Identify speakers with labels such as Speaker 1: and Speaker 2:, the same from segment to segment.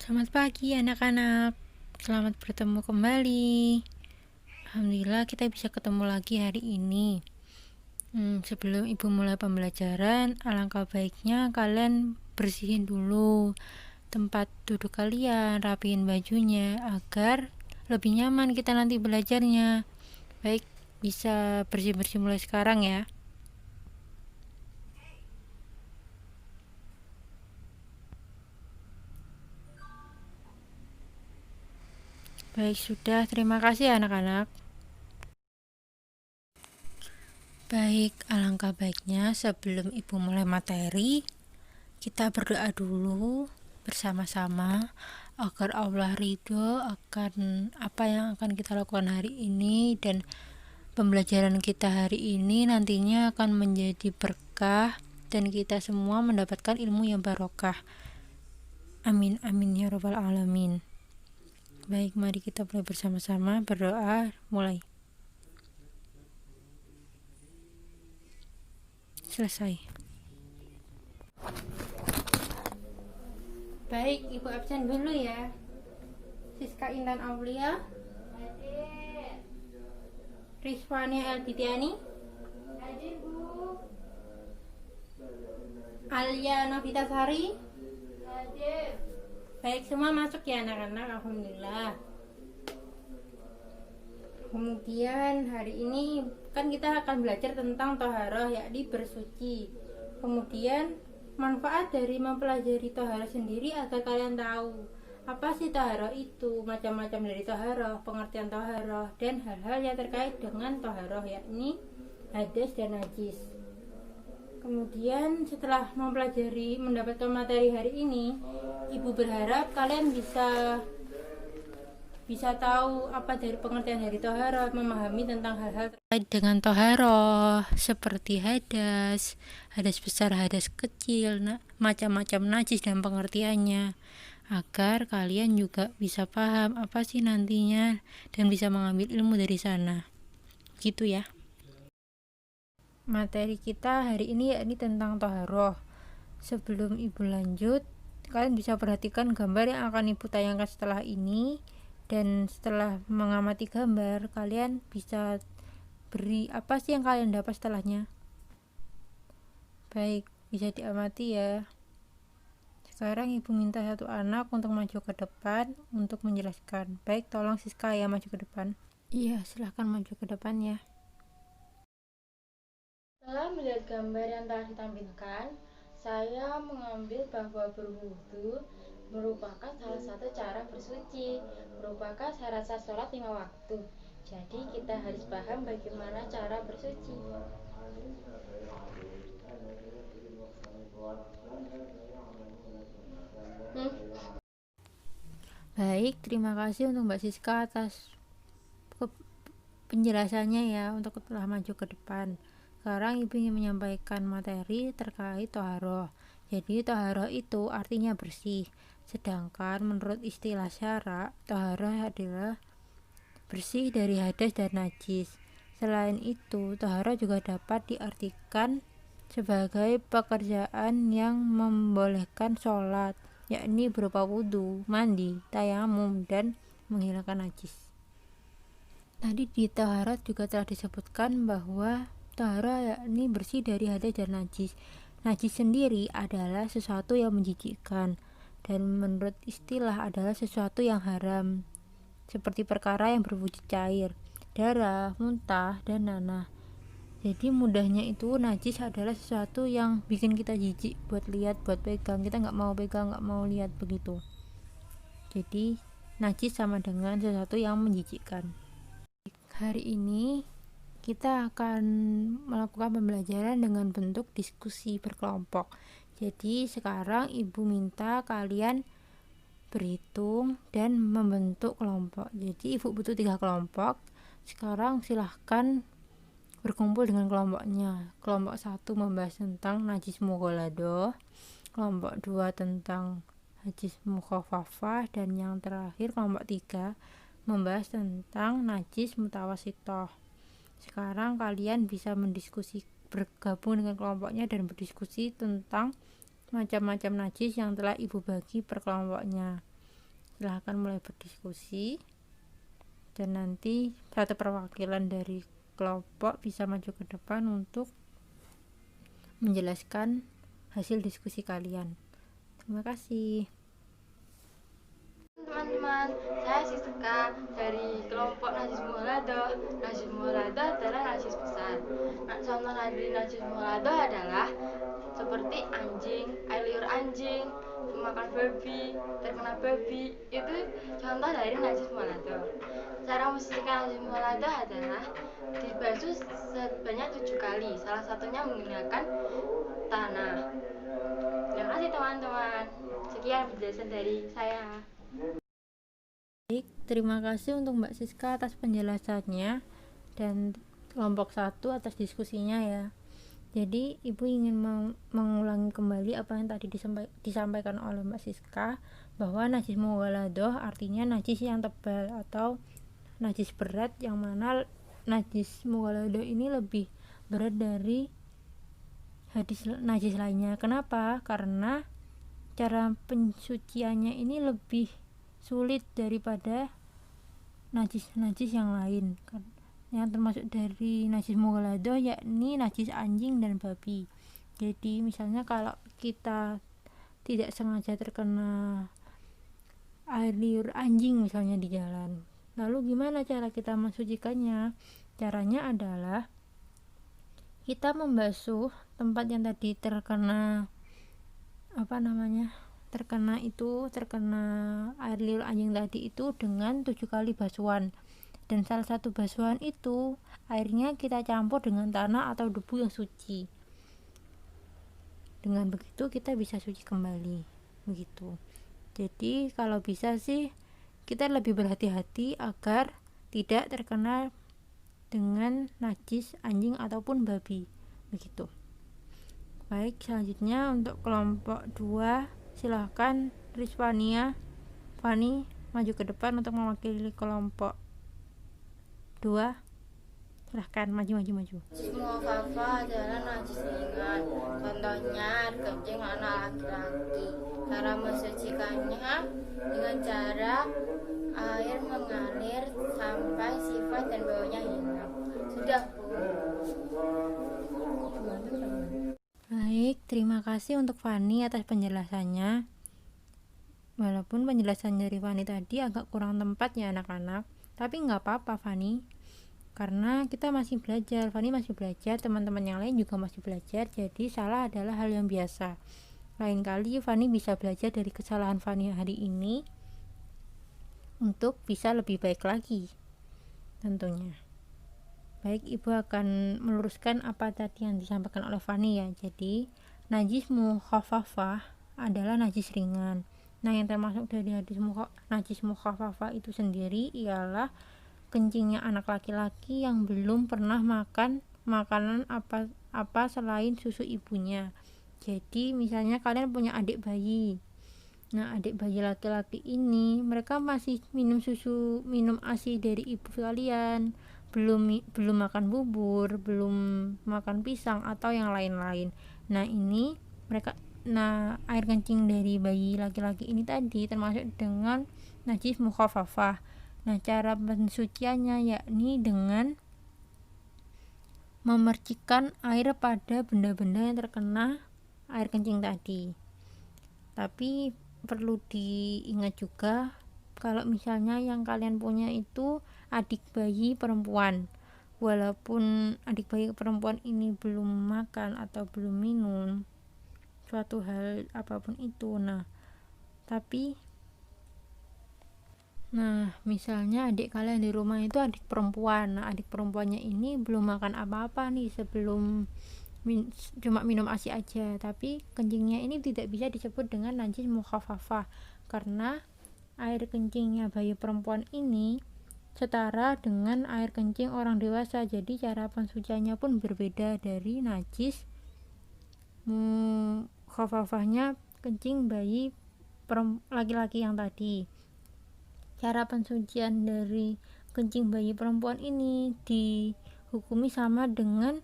Speaker 1: Selamat pagi anak-anak, selamat bertemu kembali. Alhamdulillah kita bisa ketemu lagi hari ini. Sebelum ibu mulai pembelajaran, alangkah baiknya kalian bersihin dulu tempat duduk kalian, rapihin bajunya agar lebih nyaman kita nanti belajarnya. Baik, bisa bersih-bersih mulai sekarang ya. Baik, sudah. Terima kasih anak-anak. Baik, alangkah baiknya sebelum ibu mulai materi, kita berdoa dulu bersama-sama agar Allah ridho akan apa yang akan kita lakukan hari ini, dan pembelajaran kita hari ini nantinya akan menjadi berkah dan kita semua mendapatkan ilmu yang barokah. Amin amin ya robbal alamin. Baik, mari kita mulai bersama-sama berdoa. Mulai. Selesai. Baik, ibu absen dulu ya. Siska Intan Aulia, Rizwania Elbitiani, Alia Novitasari. Baik, semua masuk ya anak-anak, alhamdulillah. Kemudian hari ini kan kita akan belajar tentang toharoh, yakni bersuci. Kemudian manfaat dari mempelajari toharoh sendiri agar kalian tahu apa sih toharoh itu, macam-macam dari toharoh, pengertian toharoh, dan hal-hal yang terkait dengan toharoh, yakni hadas dan najis. Kemudian setelah mempelajari, mendapatkan materi hari ini, ibu berharap kalian bisa tahu apa dari pengertian dari toharoh, memahami tentang hal-hal terkait dengan toharoh seperti hadas besar, hadas kecil, macam-macam najis dan pengertiannya, agar kalian juga bisa paham apa sih nantinya dan bisa mengambil ilmu dari sana. Gitu ya. Materi kita hari ini yakni tentang toharoh. Sebelum ibu lanjut, kalian bisa perhatikan gambar yang akan ibu tayangkan setelah ini, dan setelah mengamati gambar, kalian bisa beri apa sih yang kalian dapat setelahnya. Baik, bisa diamati ya. Sekarang ibu minta satu anak untuk maju ke depan untuk menjelaskan. Baik, tolong Siska ya maju ke depan. Iya, silahkan maju ke depan ya.
Speaker 2: Setelah melihat gambar yang telah ditampilkan, saya mengambil bahwa berwudu merupakan salah satu cara bersuci, merupakan syarat sah sholat 5 waktu. Jadi kita harus paham bagaimana cara bersuci.
Speaker 1: Baik, terima kasih untuk Mbak Siska atas penjelasannya ya, untuk telah maju ke depan. Sekarang ibu ingin menyampaikan materi terkait toharoh. Jadi toharoh itu artinya bersih, sedangkan menurut istilah syara, toharoh adalah bersih dari hadas dan najis. Selain itu, toharoh juga dapat diartikan sebagai pekerjaan yang membolehkan sholat, yakni berupa wudhu, mandi, tayamum, dan menghilangkan najis. Tadi di taharat juga telah disebutkan bahwa taharah yakni bersih dari hadas dan najis. Najis sendiri adalah sesuatu yang menjijikkan, dan menurut istilah adalah sesuatu yang haram, seperti perkara yang berwujud cair, darah, muntah, dan nanah. Jadi mudahnya itu najis adalah sesuatu yang bikin kita jijik buat lihat, buat pegang. Kita nggak mau pegang, nggak mau lihat begitu. Jadi najis sama dengan sesuatu yang menjijikkan. Hari ini kita akan melakukan pembelajaran dengan bentuk diskusi berkelompok. Jadi sekarang ibu minta kalian berhitung dan membentuk kelompok. Jadi ibu butuh 3 kelompok. Sekarang silahkan berkumpul dengan kelompoknya. Kelompok 1 membahas tentang najis mughalladah, kelompok 2 tentang najis mukhafafah, dan yang terakhir kelompok 3 membahas tentang najis mutawassithah. Sekarang kalian bisa bergabung dengan kelompoknya dan berdiskusi tentang macam-macam najis yang telah ibu bagi per kelompoknya. silahkan mulai berdiskusi, dan nanti satu perwakilan dari kelompok bisa maju ke depan untuk menjelaskan hasil diskusi kalian. Terima kasih.
Speaker 2: Teman-teman, saya Siska dari kelompok Najis Mughaladoh. Najis Mughaladoh adalah najis besar. Contoh dari najis Mughaladoh adalah seperti anjing, air liur anjing, makan babi, terkena babi. Itu contoh dari najis Mughaladoh. Cara membersihkan najis Mughaladoh adalah dibasuh sebanyak 7 kali. Salah satunya menggunakan tanah. Terima kasih teman-teman. Sekian penjelasan dari saya.
Speaker 1: Baik, terima kasih untuk Mbak Siska atas penjelasannya dan kelompok 1 atas diskusinya ya. Jadi Ibu ingin mengulangi kembali apa yang tadi disampaikan oleh Mbak Siska, bahwa najis mughaladoh artinya najis yang tebal atau najis berat, yang mana najis mughaladoh ini lebih berat dari najis lainnya. Kenapa? Karena cara pensuciannya ini lebih sulit daripada najis-najis yang lain, yang termasuk dari najis mughaladoh yakni najis anjing dan babi. Jadi misalnya kalau kita tidak sengaja terkena air liur anjing misalnya di jalan, lalu gimana cara kita mensucikannya? Caranya adalah kita membasuh tempat yang tadi terkena air liur anjing tadi itu dengan 7 kali basuhan, dan salah satu basuhan itu airnya kita campur dengan tanah atau debu yang suci. Dengan begitu kita bisa suci kembali begitu. Jadi kalau bisa sih kita lebih berhati-hati agar tidak terkena dengan najis anjing ataupun babi begitu. Baik, selanjutnya untuk kelompok 2 silahkan Fani maju ke depan untuk mewakili kelompok 2. Silahkan maju.
Speaker 2: Najis mughalladzah adalah najis ringan. Contohnya air kencing anak laki-laki. Cara mensucikannya dengan cara air mengalir sampai sifat dan baunya hilang. Sudah, Bu.
Speaker 1: Baik, terima kasih untuk Fani atas penjelasannya. Walaupun penjelasan dari Fani tadi agak kurang tempat ya anak-anak, tapi nggak apa-apa Fani, karena kita masih belajar. Fani masih belajar, teman-teman yang lain juga masih belajar, jadi salah adalah hal yang biasa. Lain kali Fani bisa belajar dari kesalahan Fani hari ini untuk bisa lebih baik lagi tentunya. Baik, Ibu akan meluruskan apa tadi yang disampaikan oleh Fani ya. Jadi najis mukhaffafah adalah najis ringan. Nah, yang termasuk dari najis mukhaffafah itu sendiri ialah kencingnya anak laki-laki yang belum pernah makan makanan apa selain susu ibunya. Jadi misalnya kalian punya adik bayi. Nah, adik bayi laki-laki ini mereka masih minum ASI dari ibu kalian, belum makan bubur, belum makan pisang atau yang lain-lain. Nah, air kencing dari bayi laki-laki ini tadi termasuk dengan najis mukhaffafah. Nah, cara pensuciannya yakni dengan memercikkan air pada benda-benda yang terkena air kencing tadi. Tapi perlu diingat juga kalau misalnya yang kalian punya itu adik bayi perempuan, walaupun adik bayi perempuan ini belum makan atau belum minum suatu hal apapun itu, misalnya adik kalian di rumah itu adik perempuan. Nah, adik perempuannya ini belum makan apa-apa nih sebelum cuma minum ASI aja, tapi kencingnya ini tidak bisa disebut dengan najis mukhaffafah karena air kencingnya bayi perempuan ini setara dengan air kencing orang dewasa. Jadi cara pensuciannya pun berbeda dari najis mukhaffafahnya kencing bayi laki-laki yang tadi. Cara pensucian dari kencing bayi perempuan ini dihukumi sama dengan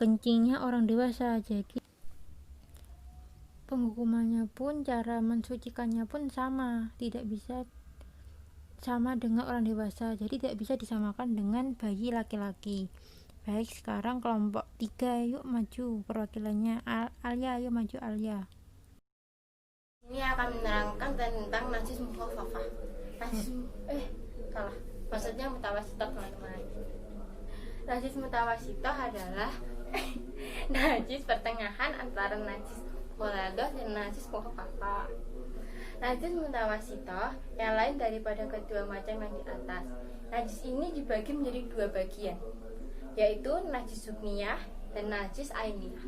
Speaker 1: kencingnya orang dewasa. Jadi penghukumannya pun, cara mensucikannya pun sama, tidak bisa sama dengan orang dewasa, jadi tidak bisa disamakan dengan bayi laki-laki. Baik, sekarang kelompok 3, yuk maju perwakilannya. Alia, ayo maju Alia.
Speaker 2: Ini akan menerangkan tentang najis mukhafafah. Najis salah. Maksudnya mutawasitoh, teman-teman. Najis mutawasitoh adalah najis pertengahan antara najis mukhaladoh dan najis mukhafafah. Najis mutawasitoh yang lain daripada kedua macam yang di atas. Najis ini dibagi menjadi 2 bagian, yaitu najis hukmiyah dan najis ainiyah.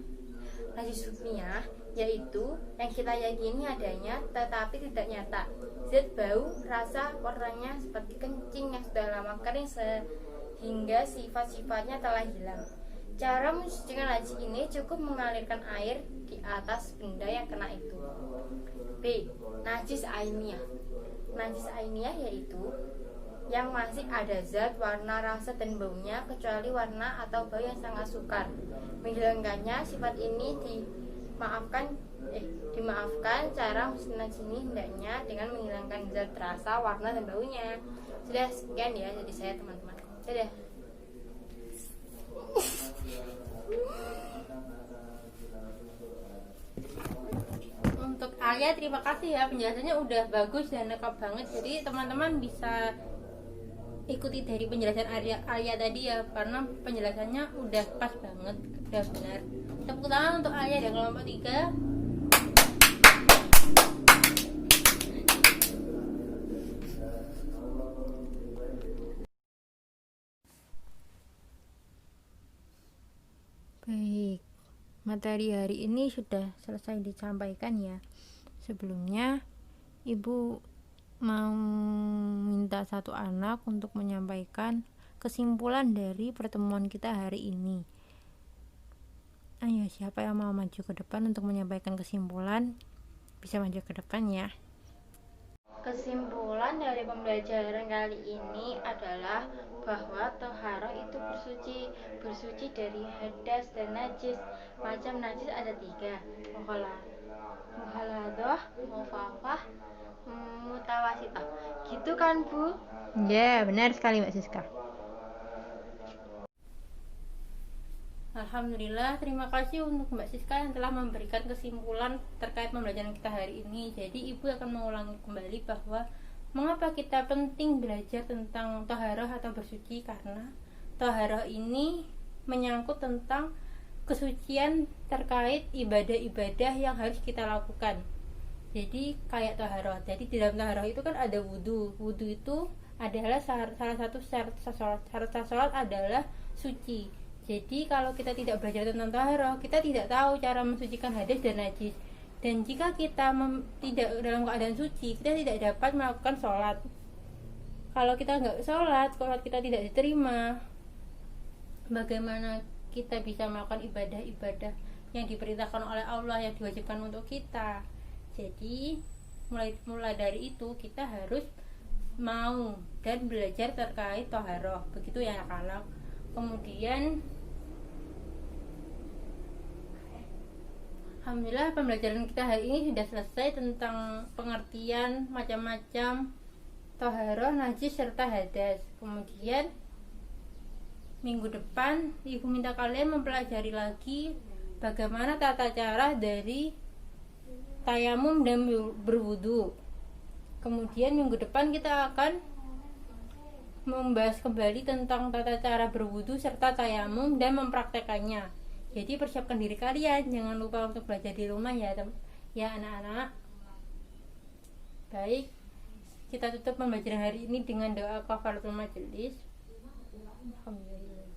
Speaker 2: Najis hukmiyah yaitu yang kita yakini adanya tetapi tidak nyata. Zat, bau, rasa, warnanya seperti kencing yang sudah lama kering sehingga sifat-sifatnya telah hilang. Cara mensucikan najis ini cukup mengalirkan air di atas benda yang kena itu. B. Najis ainiyah. Najis ainiyah yaitu yang masih ada zat, warna, rasa, dan baunya kecuali warna atau bau yang sangat sukar. Menghilangkannya sifat ini dimaafkan cara musnah ini hendaknya dengan menghilangkan zat, rasa, warna, dan baunya. Sudah, sekian ya jadi saya, teman-teman. Dadah. Untuk Alia, terima kasih ya, penjelasannya udah bagus dan lengkap banget. Jadi teman-teman bisa ikuti dari penjelasan Alia tadi ya, karena penjelasannya udah pas banget, udah benar. Tepuk tangan untuk Alia dan kelompok 3. Baik, materi hari ini sudah selesai disampaikan ya. Sebelumnya Ibu mau minta satu anak untuk menyampaikan kesimpulan dari pertemuan kita hari ini. Ayo, siapa yang mau maju ke depan untuk menyampaikan kesimpulan? Bisa maju ke depan ya. Kesimpulan dari pembelajaran kali ini adalah bahwa toharoh itu bersuci dari hadas dan najis. Macam najis ada 3, mukhaladoh, mukhafafah, mutawasitoh. Gitu kan, Bu? Ya, benar sekali Mbak Siska. Alhamdulillah, terima kasih untuk Mbak Siska yang telah memberikan kesimpulan terkait pembelajaran kita hari ini. Jadi Ibu akan mengulangi kembali bahwa mengapa kita penting belajar tentang toharoh atau bersuci, karena toharoh ini menyangkut tentang kesucian terkait ibadah-ibadah yang harus kita lakukan. Jadi kayak toharoh, jadi di dalam toharoh itu kan ada wudhu. Wudhu itu adalah salah satu syarat sholat adalah suci. Jadi kalau kita tidak belajar tentang toharoh, kita tidak tahu cara mensucikan hadas dan najis. Dan jika kita tidak dalam keadaan suci, kita tidak dapat melakukan sholat. Kalau kita nggak sholat kita tidak diterima. Bagaimana kita bisa melakukan ibadah-ibadah yang diperintahkan oleh Allah, yang diwajibkan untuk kita? Jadi mulai dari itu kita harus mau dan belajar terkait toharoh. Begitu ya anak-anak. Kemudian alhamdulillah pembelajaran kita hari ini sudah selesai tentang pengertian macam-macam toharoh, najis, serta hadas. Kemudian minggu depan Ibu minta kalian mempelajari lagi bagaimana tata cara dari tayamum dan berwudu. Kemudian minggu depan kita akan membahas kembali tentang tata cara berwudu serta tayamum dan mempraktekannya. Jadi persiapkan diri kalian, jangan lupa untuk belajar di rumah ya anak-anak. Baik, kita tutup pembelajaran hari ini dengan doa kafaratul majelis. Alhamdulillah.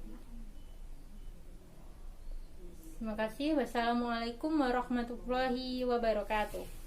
Speaker 2: Terima kasih. Wassalamualaikum warahmatullahi wabarakatuh.